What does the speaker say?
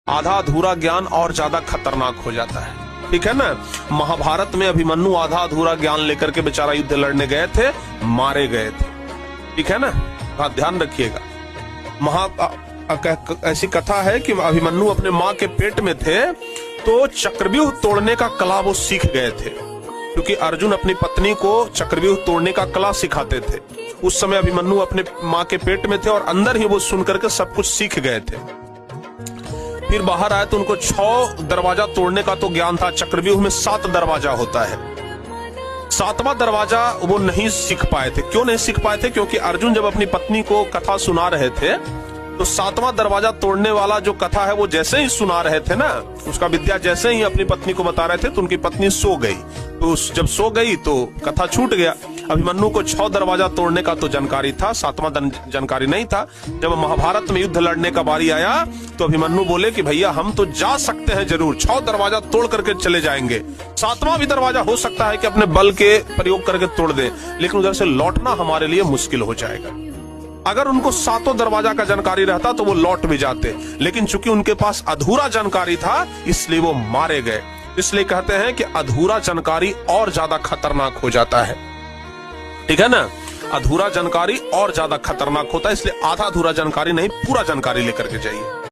आधा अधूरा ज्ञान और ज्यादा खतरनाक हो जाता है। ठीक है ना। महाभारत में अभिमन्यु आधा अधूरा ज्ञान लेकर के बेचारा युद्ध लड़ने गए थे, मारे गए थे। ठीक है ना, बात ध्यान रखिएगा। ऐसी कथा है कि अभिमन्यु अपने माँ के पेट में थे तो चक्रव्यूह तोड़ने का कला वो सीख गए थे, क्योंकि अर्जुन अपनी पत्नी को चक्रव्यूह तोड़ने का कला सिखाते थे। उस समय अभिमन्यु अपने माँ के पेट में थे और अंदर ही वो सुन करके सब कुछ सीख गए थे। फिर बाहर आए तो उनको 6 दरवाजा तोड़ने का तो ज्ञान था। चक्रव्यूह में 7 दरवाजा होता है। 7वां दरवाजा वो नहीं सीख पाए थे। क्यों नहीं सीख पाए थे? क्योंकि अर्जुन जब अपनी पत्नी को कथा सुना रहे थे तो 7वां दरवाजा तोड़ने वाला जो कथा है वो जैसे ही सुना रहे थे ना, उसका विद्या जैसे ही अपनी पत्नी को बता रहे थे तो उनकी पत्नी सो गई। तो जब सो गई तो कथा छूट गया। अभिमन्यु को 6 दरवाजा तोड़ने का तो जानकारी था, 7वां जानकारी नहीं था। जब महाभारत में युद्ध लड़ने का बारी आया तो अभिमन्यु बोले कि भैया हम तो जा सकते हैं जरूर, 6 दरवाजा तोड़ करके चले जाएंगे, 7वां भी दरवाजा हो सकता है कि अपने बल के प्रयोग करके तोड़ दे, लेकिन उधर से लौटना हमारे लिए मुश्किल हो जाएगा। अगर उनको 7 दरवाजा का जानकारी रहता तो वो लौट भी जाते, लेकिन चूंकि उनके पास अधूरा जानकारी था इसलिए वो मारे गए। इसलिए कहते हैं कि अधूरा जानकारी और ज्यादा खतरनाक हो जाता है। ठीक है ना, अधूरा जानकारी और ज्यादा खतरनाक होता है। इसलिए आधा अधूरा जानकारी नहीं, पूरा जानकारी लेकर के जाइए।